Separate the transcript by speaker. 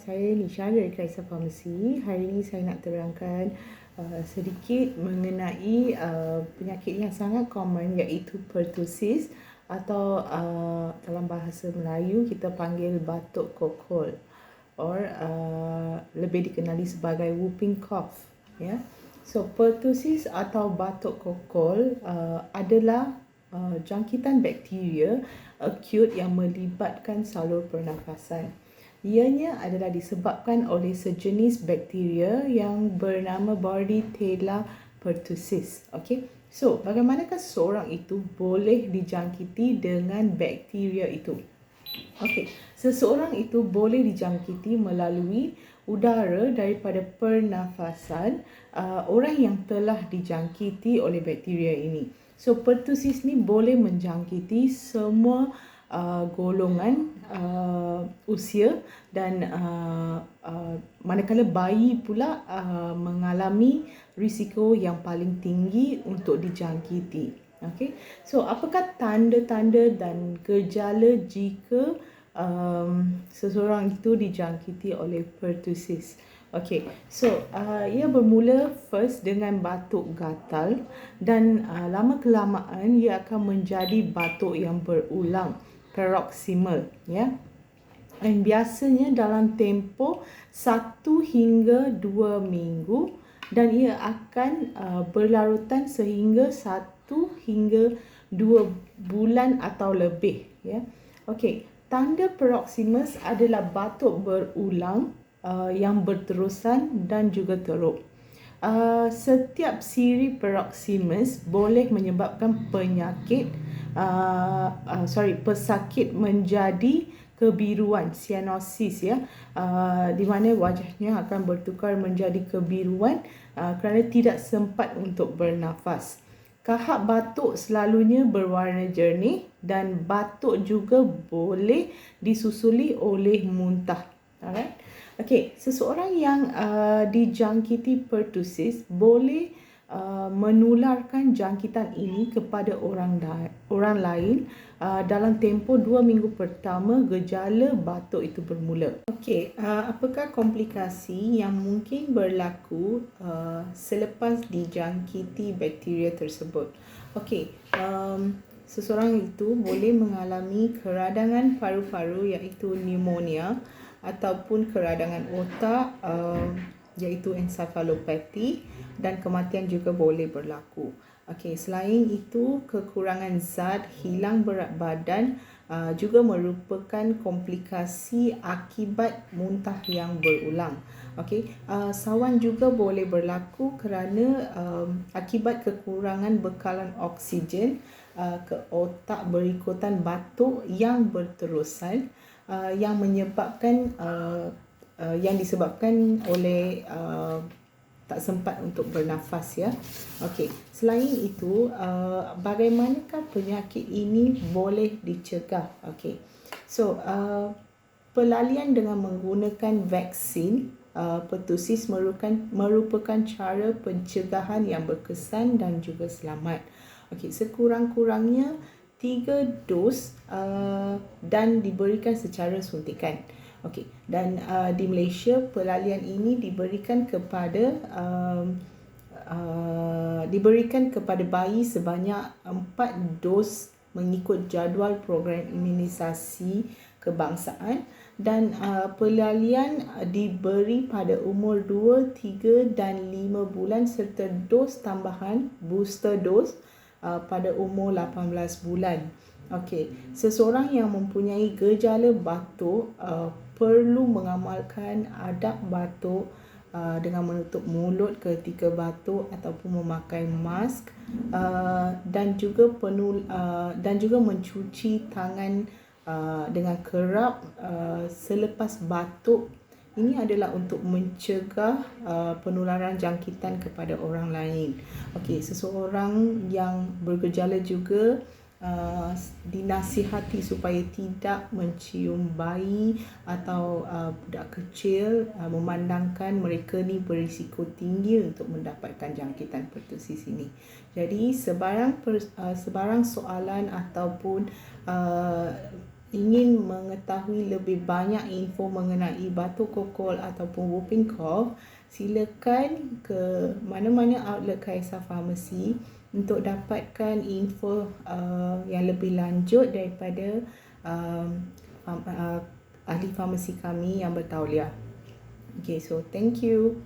Speaker 1: saya Nisha dari Kaisa Pharmacy. Hari ini saya nak terangkan sedikit mengenai penyakit yang sangat common, iaitu pertussis atau dalam bahasa Melayu kita panggil batuk kokol, or lebih dikenali sebagai whooping cough. So pertussis atau batuk kokol adalah jangkitan bakteria akut yang melibatkan salur pernafasan. Ianya adalah disebabkan oleh sejenis bakteria yang bernama Bordetella pertussis. So bagaimanakah seseorang itu boleh dijangkiti dengan bakteria itu? Seseorang itu boleh dijangkiti melalui udara daripada pernafasan orang yang telah dijangkiti oleh bakteria ini. So pertussis ni boleh menjangkiti semua golongan usia, dan manakala bayi pula mengalami risiko yang paling tinggi untuk dijangkiti. So apakah tanda-tanda dan gejala jika seseorang itu dijangkiti oleh pertussis? Ia bermula first dengan batuk gatal, dan lama kelamaan ia akan menjadi batuk yang berulang, paroxysmal, dan biasanya dalam tempoh 1 hingga 2 minggu, dan ia akan berlarutan sehingga 1 hingga 2 bulan atau lebih. Tanda paroxysmal adalah batuk berulang yang berterusan dan juga teruk. Setiap siri paroxysmal boleh menyebabkan pesakit menjadi kebiruan, cyanosis, di mana wajahnya akan bertukar menjadi kebiruan kerana tidak sempat untuk bernafas. Kahak batuk selalunya berwarna jernih, dan batuk juga boleh disusuli oleh muntah. Seseorang yang dijangkiti pertussis boleh menularkan jangkitan ini kepada orang lain dalam tempoh 2 minggu pertama gejala batuk itu bermula. Apakah komplikasi yang mungkin berlaku selepas dijangkiti bakteria tersebut? Seseorang itu boleh mengalami keradangan paru-paru, iaitu pneumonia, ataupun keradangan otak, iaitu encephalopathy, dan kematian juga boleh berlaku. Selain itu, kekurangan zat, hilang berat badan juga merupakan komplikasi akibat muntah yang berulang. Sawan juga boleh berlaku kerana akibat kekurangan bekalan oksigen ke otak berikutan batuk yang berterusan, yang disebabkan oleh tak sempat untuk bernafas. Selain itu, bagaimanakah penyakit ini boleh dicegah? Pelalian dengan menggunakan vaksin pertussis merupakan cara pencegahan yang berkesan dan juga selamat. Sekurang-kurangnya 3 dos dan diberikan secara suntikan. Dan di Malaysia, pelalian ini diberikan kepada bayi sebanyak 4 dos mengikut jadual program imunisasi kebangsaan, dan pelalian diberi pada umur 2, 3 dan 5 bulan, serta dos tambahan booster dose pada umur 18 bulan. Seseorang yang mempunyai gejala batuk perlu mengamalkan adab batuk dengan menutup mulut ketika batuk ataupun memakai mask, dan juga mencuci tangan dengan kerap selepas batuk. Ini adalah untuk mencegah penularan jangkitan kepada orang lain. Seseorang yang bergejala juga dinasihati supaya tidak mencium bayi atau budak kecil, memandangkan mereka ni berisiko tinggi untuk mendapatkan jangkitan pertussis ini. Jadi sebarang soalan ataupun ingin mengetahui lebih banyak info mengenai batuk kokol ataupun whooping cough, silakan ke mana-mana outlet Kaiser Pharmacy untuk dapatkan info yang lebih lanjut daripada ahli farmasi kami yang bertauliah. Okay, so thank you.